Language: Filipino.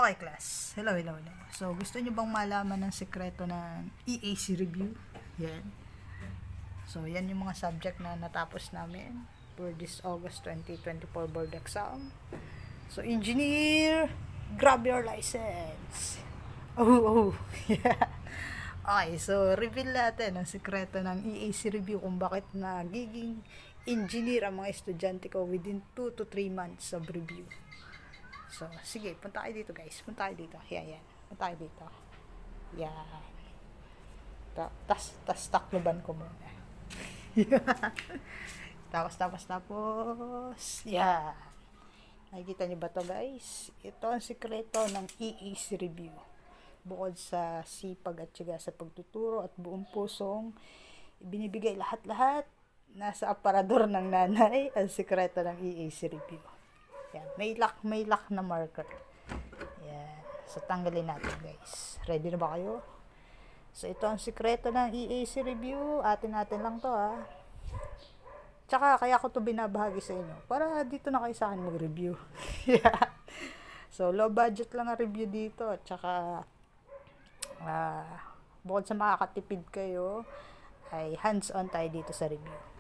Okay, class. Hello. So, gusto nyo bang malaman ng sekreto ng EAC review? Yan. So, yan yung mga subject na natapos namin for this August 2024 board exam. So, engineer, grab your license. Yeah. Okay, so, reveal natin ang sekreto ng EAC review kung bakit nagiging engineer ang mga estudyante ko within 2 to 3 months of review. So, sige, punta kayo dito guys. Punta kayo dito. Yan. Punta kayo dito. Yan. Tas takloban ko muna. Tapos. Yan. Nakikita niyo ba to guys? Ito ang sikreto ng EAC review. Bukod sa sipag at tiyaga sa pagtuturo at buong pusong binibigay lahat-lahat nasa aparador ng nanay ang sikreto ng EAC review. Yan. May lock na marker. Yan. So, tanggalin natin guys. Ready na ba kayo? So, ito ang sikreto ng EAC review. Atin lang to Tsaka, kaya ko to binabahagi sa inyo. Para dito na kayo sa akin mag-review. Yeah. So, low budget lang ang review dito. Tsaka, bukod sa makakatipid kayo, ay hands-on tayo dito sa review.